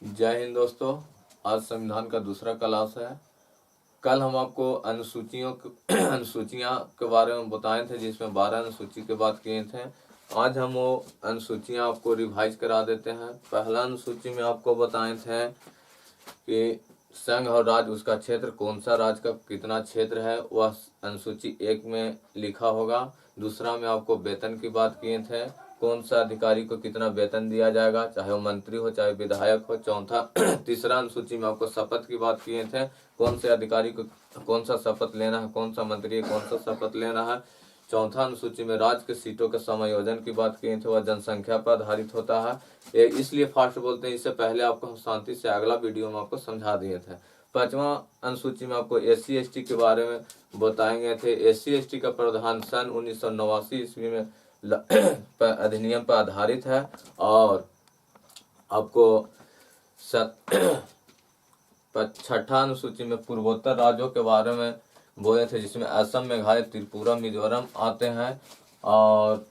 जय हिंद दोस्तों। आज संविधान का दूसरा क्लास है। कल हम आपको अनुसूचियां के बारे में बताए थे, जिसमें 12 अनुसूची की बात किए थे। आज हम वो अनुसूचियां आपको रिवाइज करा देते हैं। पहला अनुसूची में आपको बताए थे कि संघ और राज्य, उसका क्षेत्र, कौन सा राज्य का कितना क्षेत्र है, वह अनुसूची 1 में लिखा होगा। दूसरा में आपको वेतन की बात किए थे, कौन सा अधिकारी को कितना वेतन दिया जाएगा, चाहे वो मंत्री हो चाहे विधायक हो। चौथा तीसरा अनुसूची में आपको शपथ की बात किए थे, कौन से अधिकारी को कौन सा शपथ लेना है, कौन सा मंत्री कौन सा शपथ लेना है। चौथा अनुसूची में राज्य के सीटों के समायोजन की बात किए थे, वह जनसंख्या पर आधारित होता है। ये इसलिए फास्ट बोलते हैं, इससे पहले आपको हम शांति से अगला वीडियो में आपको समझा दिए थे। पांचवा अनुसूची में आपको SC/ST के बारे में बताएंगे थे। SC/ST का प्रावधान सन 1989 ईस्वी में अधिनियम पर आधारित है। और आपको छठा अनुसूची में पूर्वोत्तर राज्यों के बारे में बोले थे, जिसमें असम, मेघालय, त्रिपुरा, मिजोरम आते हैं। और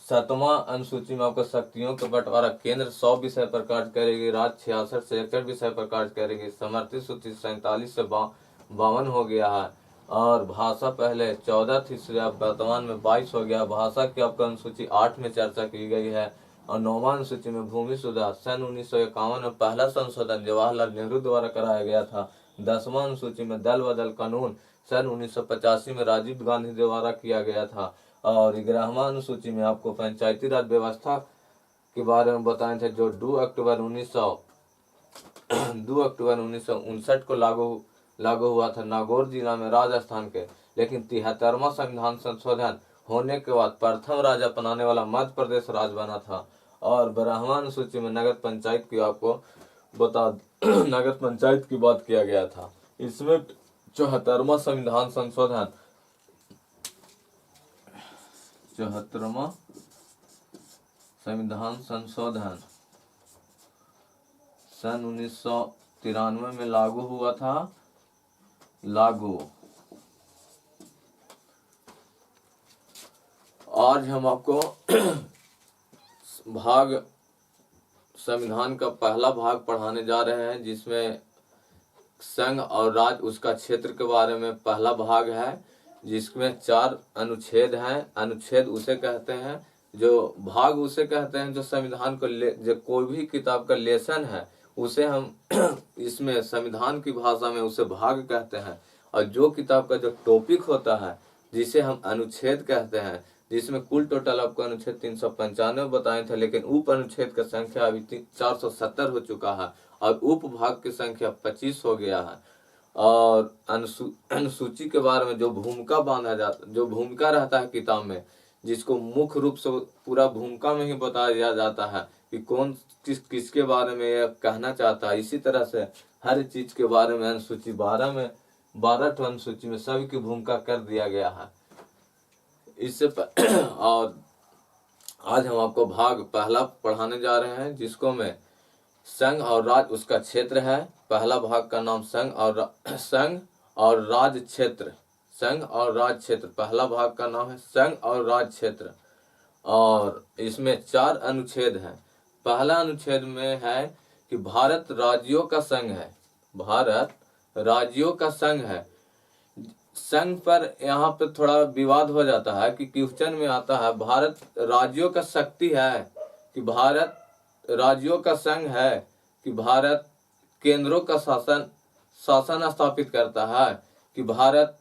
सातवां अनुसूची में आपको शक्तियों का बंटवारा, केंद्र 100 विषय पर कार्य करेगी, राज्य 66 से 61 विषय पर कार्य करेगी। समर्थित सूची 47 से 52 हो गया है। और भाषा पहले 14 थी, अब वर्तमान में 22 हो गया। भाषा की आपको अनुसूची 8 में चर्चा की गई है। और 9वां अनुसूची में भूमि सुधार सन 1951 में पहला संशोधन जवाहरलाल नेहरू द्वारा कराया गया था। 10वां अनुसूची में दल बदल कानून सन 1985 में राजीव गांधी द्वारा किया गया था। और 11वां अनुसूची में आपको पंचायती राज व्यवस्था के बारे में बताए थे, जो 2 अक्टूबर 1959 को लागू हुआ था नागौर जिला में राजस्थान के। लेकिन 73वां संविधान संशोधन होने के बाद प्रथम राज्य अपनाने वाला मध्य प्रदेश राज्य बना था। और 12वां अनुसूची में नगर पंचायत की आपको नगर पंचायत की बात किया गया था। इसमें 74वां संविधान संशोधन 74वां संविधान संशोधन सन 1993 में लागू हुआ था। आज हम आपको संविधान का पहला भाग पढ़ाने जा रहे हैं, जिसमें संघ और राज्य, उसका क्षेत्र के बारे में पहला भाग है, जिसमें 4 अनुच्छेद हैं। अनुच्छेद उसे कहते हैं, जो भाग उसे कहते हैं जो संविधान को जो कोई भी किताब का लेसन है उसे हम इसमें संविधान की भाषा में उसे भाग कहते हैं। और जो किताब का जो टॉपिक होता है जिसे हम अनुच्छेद कहते हैं, जिसमें कुल टोटल आपको अनुच्छेद 395 बताए थे, लेकिन उप अनुच्छेद का संख्या अभी 470 हो चुका है और उप भाग की संख्या 25 हो गया है। और अनुसूची के बारे में जो भूमिका रहता है किताब में, जिसको मुख्य रूप से पूरा भूमिका में ही बताया जाता है कि कौन किसके बारे में यह कहना चाहता है। इसी तरह से हर चीज के बारे में अनुसूची 12 अनुसूची में सभी की भूमिका कर दिया गया है। और आज हम आपको भाग पहला पढ़ाने जा रहे हैं, जिसको में संघ और राज्य, उसका क्षेत्र है। पहला भाग का नाम संघ और राज्य क्षेत्र। संघ और राज्य क्षेत्र, पहला भाग का नाम है संघ और राज्य क्षेत्र। और इसमें 4 अनुच्छेद हैं। पहला अनुच्छेद में है कि भारत राज्यों का संघ है। भारत राज्यों का संघ है। संघ पर यहाँ पे थोड़ा विवाद हो जाता है कि क्वेश्चन में आता है, भारत राज्यों का शक्ति है कि भारत राज्यों का संघ है कि भारत केंद्रों का शासन स्थापित करता है कि भारत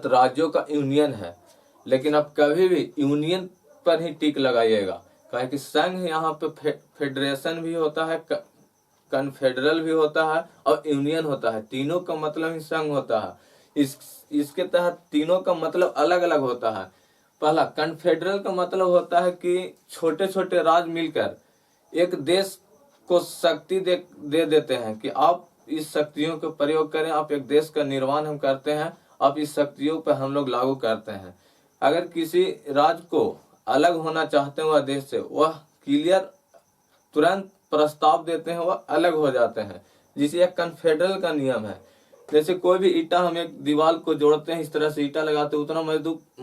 राज्यों का यूनियन है। लेकिन आप कभी भी यूनियन पर ही टिक लगाइएगा, काहे कि संघ यहाँ पे फेडरेशन भी होता है, कन्फेडरल भी होता है और यूनियन होता है। तीनों का मतलब ही संघ होता है। इसके तहत तीनों का मतलब अलग अलग होता है। पहला कन्फेडरल का मतलब होता है कि छोटे छोटे राज्य मिलकर एक देश को शक्ति दे देते हैं कि आप इस शक्तियों का प्रयोग करें, आप एक देश का निर्माण हम करते हैं, आप इस शक्तियों पर हम लोग लागू करते हैं। अगर किसी राज्य को अलग होना चाहते हैं वह देश से, वह क्लियर तुरंत प्रस्ताव देते हैं, वह अलग हो जाते हैं, जिसे एक कन्फेडरल का नियम है। जैसे कोई भी ईटा हम एक दीवार को जोड़ते हैं, इस तरह से ईटा लगाते हैं, उतना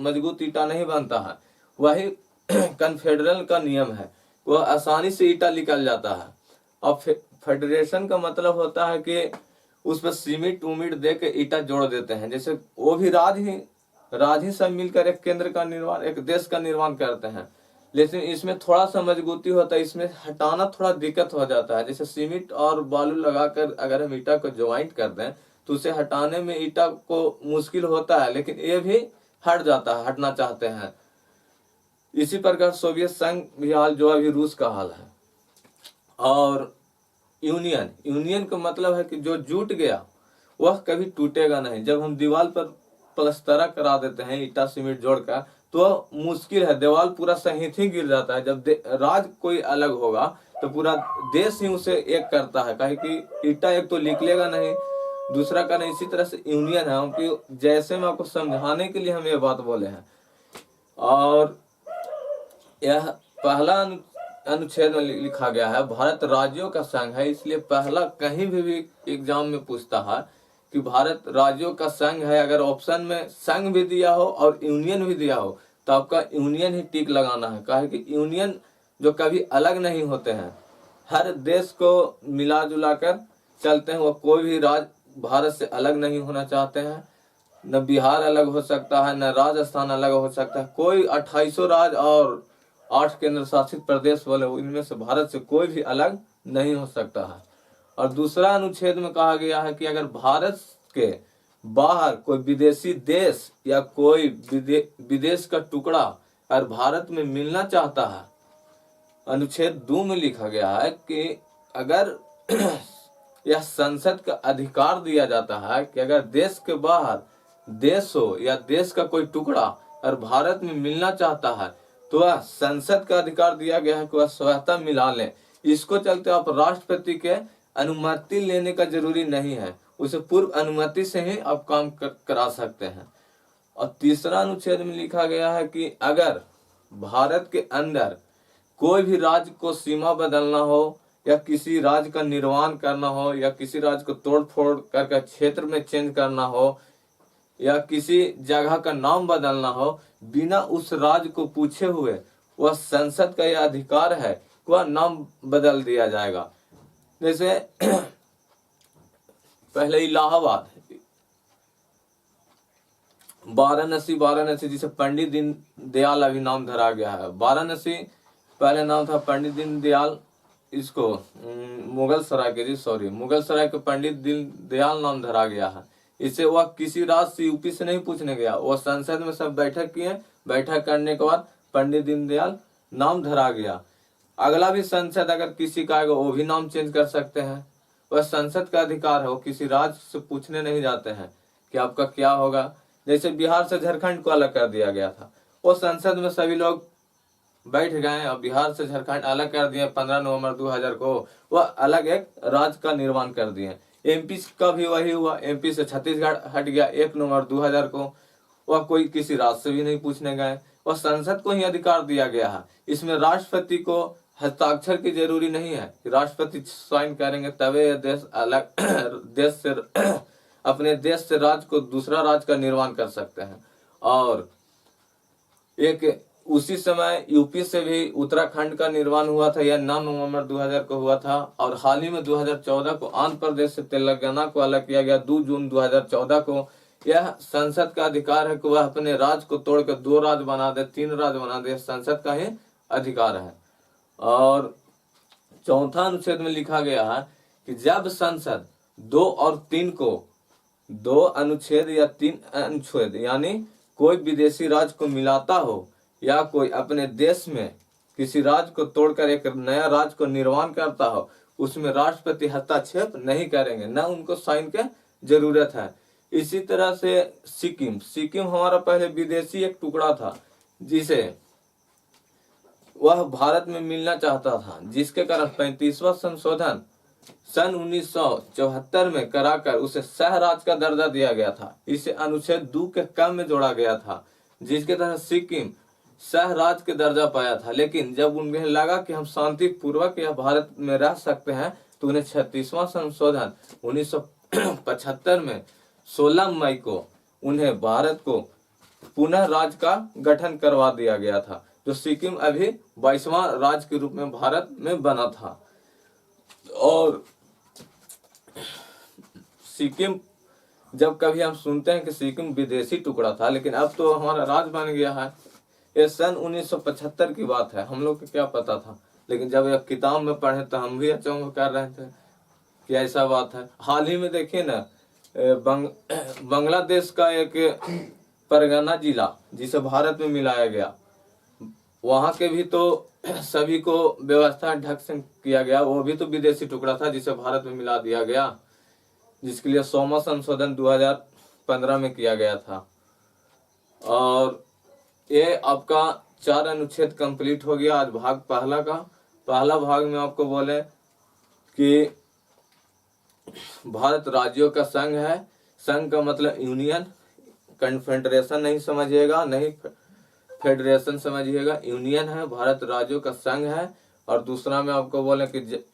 मजबूत ईटा नहीं बनता है। वही कन्फेडरल का नियम है। वह आसानी से ईटा निकल जाता है। अब फेडरेशन का मतलब होता है कि उस पर सीमेंट उमिट दे के ईटा जोड़ देते हैं। जैसे वो भी राज ही सब मिलकर एक केंद्र का निर्माण, एक देश का निर्माण करते हैं। लेकिन इसमें थोड़ा सा मजबूती होता है, इसमें हटाना थोड़ा दिक्कत हो जाता है। जैसे सीमेंट और बालू लगाकर अगर हम ईटा को ज्वाइंट कर दें तो उसे हटाने में ईटा को मुश्किल होता है, लेकिन ये भी हट जाता है, हटना चाहते हैं। इसी प्रकार सोवियत संघ भी हाल जो अभी रूस का हाल है। और यूनियन का मतलब है कि जो जुट गया वह कभी टूटेगा नहीं। जब हम दीवार पर प्लस्तरा करा देते हैं ईटा सीमेंट जोड़कर तो मुश्किल है, दीवार पूरा सहित ही गिर जाता है। जब राज कोई अलग होगा तो पूरा देश ही उसे एक करता है, कहे कि ईटा एक तो निकलेगा नहीं, दूसरा का नहीं। इसी तरह से यूनियन है, क्योंकि जैसे मैं आपको समझाने के लिए हम ये बात बोले हैं। और यह पहला अनुच्छेद में लिखा गया है भारत राज्यों का संघ है, इसलिए पहला कहीं भी एग्जाम में पूछता है कि भारत राज्यों का संघ है। अगर ऑप्शन में संघ भी दिया हो और यूनियन भी दिया हो तो आपका यूनियन ही टिक लगाना है, कहे कि यूनियन जो कभी अलग नहीं होते हैं, हर देश को मिला जुला कर चलते हैं। वो कोई भी राज्य भारत से अलग नहीं होना चाहते हैं। न बिहार अलग हो सकता है, न राजस्थान अलग हो सकता है। कोई 2800 राज्य और 8 केंद्र शासित प्रदेश वाले, इनमें से भारत से कोई भी अलग नहीं हो सकता है। और दूसरा अनुच्छेद में कहा गया है कि अगर भारत के बाहर कोई विदेशी देश या कोई विदेश का टुकड़ा अगर भारत में मिलना चाहता है, अनुच्छेद 2 में लिखा गया है कि अगर यह संसद का अधिकार दिया जाता है कि अगर देश के बाहर देश हो या देश का कोई टुकड़ा और भारत में मिलना चाहता है तो वह संसद का अधिकार दिया गया है कि वह स्वतः मिला ले। इसको चलते आप राष्ट्रपति के अनुमति लेने का जरूरी नहीं है, उसे पूर्व अनुमति से ही आप काम करा सकते हैं। और तीसरा अनुच्छेद में लिखा गया है कि अगर भारत के अंदर कोई भी राज्य को सीमा बदलना हो या किसी राज्य का निर्माण करना हो या किसी राज्य को तोड़ फोड़ करके क्षेत्र में चेंज करना हो या किसी जगह का नाम बदलना हो, बिना उस राज्य को पूछे हुए वह संसद का यह अधिकार है कि वह नाम बदल दिया जाएगा। जैसे पहले इलाहाबाद, वाराणसी जिसे पंडित दीनदयाल अभी नाम धरा गया है। वाराणसी पहले नाम था पंडित दीनदयाल, इसको मुगल सराय के पंडित दीनदयाल नाम धरा गया है। इसे वह किसी राज्य से यूपी से नहीं पूछने गया, वह संसद में सब बैठक किए, बैठक करने के बाद पंडित दीनदयाल नाम धरा गया। अगला भी संसद अगर किसी का आएगा वो भी नाम चेंज कर सकते हैं, वह संसद का अधिकार है, वो किसी राज्य से पूछने नहीं जाते हैं कि आपका क्या होगा। जैसे बिहार से झारखंड को अलग कर दिया गया था, वो संसद में सभी लोग बैठ गए और बिहार से झारखंड अलग कर दिए 15 नवंबर 2000 को, वह अलग एक राज्य का निर्माण कर दिए। एमपी का भी वही हुआ, एमपी से छत्तीसगढ़ हट गया 1 नवंबर 2000 को, वह कोई किसी राज्य से भी नहीं पूछने गए, वह संसद को ही अधिकार दिया गया है। इसमें राष्ट्रपति को हस्ताक्षर की जरूरी नहीं है, राष्ट्रपति साइन करेंगे तभी यह देश अलग देश से अपने देश से राज्य को दूसरा राज्य का निर्माण कर सकते हैं। और एक उसी समय यूपी से भी उत्तराखंड का निर्माण हुआ था, यह 9 नवंबर 2000 को हुआ था। और हाल ही में 2014 को आंध्र प्रदेश से तेलंगाना को अलग किया गया 2 जून 2014 को। यह संसद का अधिकार है कि वह अपने राज्य को तोड़कर 2 राज्य बना दे, 3 राज्य बना दे, संसद का ही अधिकार है। और चौथा अनुच्छेद में लिखा गया है कि जब संसद 2 और 3 को 2 अनुच्छेद या 3 अनुच्छेद यानी कोई विदेशी राज्य को मिलाता हो या कोई अपने देश में किसी राज्य को तोड़कर एक नया राज्य को निर्माण करता हो, उसमें राष्ट्रपति हस्तक्षेप नहीं करेंगे, न उनको साइन के जरूरत है। इसी तरह से सिक्किम हमारा पहले विदेशी एक टुकड़ा था जिसे वह भारत में मिलना चाहता था, जिसके कारण 35वां संशोधन सन 1974 में कराकर उसे सह राज्य का दर्जा दिया गया था। इसे अनुच्छेद 2 के कम में जोड़ा गया था, जिसके तहत सिक्किम सह राज्य के दर्जा पाया था। लेकिन जब उन्हें लगा कि हम शांति पूर्वक यह भारत में रह सकते हैं तो उन्हें 36वां संशोधन 1975 में 16 मई को उन्हें भारत को पुनः राज्य का गठन करवा दिया गया था। जो सिक्किम अभी 22वां राज्य के रूप में भारत में बना था। और सिक्किम, जब कभी हम सुनते हैं कि सिक्किम विदेशी टुकड़ा था, लेकिन अब तो हमारा राज्य बन गया है। ये सन 1975 की बात है, हम लोग को क्या पता था, लेकिन जब यह किताब में पढ़े तो हम भी अचंभव कर रहे थे कि ऐसा बात है। हाल ही में देखिए ना, बांग्लादेश का एक परगना जिला जिसे भारत में मिलाया गया, वहां के भी तो सभी को व्यवस्था ढंग से किया गया, वो भी तो विदेशी टुकड़ा था जिसे भारत में मिला दिया गया, जिसके लिए 100वां संशोधन 2015 में किया गया था। और ये आपका 4 अनुच्छेद कंप्लीट हो गया आज भाग पहला का। पहला भाग में आपको बोले कि भारत राज्यों का संघ है। संघ का मतलब यूनियन, कन्फेडरेशन नहीं समझिएगा, नहीं फेडरेशन समझिएगा, यूनियन है, भारत राज्यों का संघ है। और दूसरा में आपको बोले कि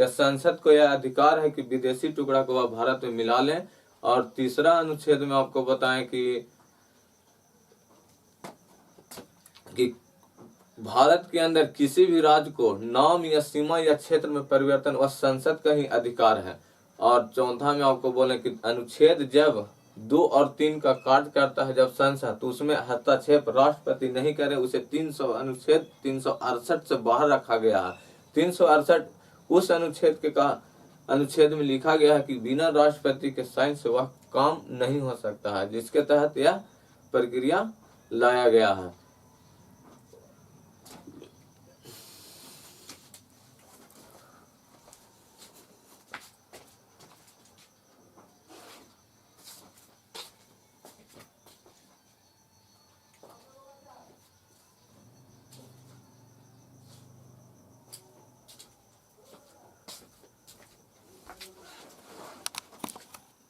संसद को यह अधिकार है कि विदेशी टुकड़ा को वह भारत में मिला लें। और तीसरा अनुच्छेद में आपको बताएं कि भारत के अंदर किसी भी राज्य को नाम या सीमा या क्षेत्र में परिवर्तन वह संसद का ही अधिकार है। और चौथा में आपको बोले कि अनुच्छेद जब 2 और 3 का कार्य करता है जब संसद, तो उसमें हस्तक्षेप राष्ट्रपति नहीं करे, उसे 300 अनुच्छेद 368 से बाहर रखा गया है। 368 उस अनुच्छेद में लिखा गया है कि बिना राष्ट्रपति के साइन से वह काम नहीं हो सकता है, जिसके तहत यह प्रक्रिया लाया गया है।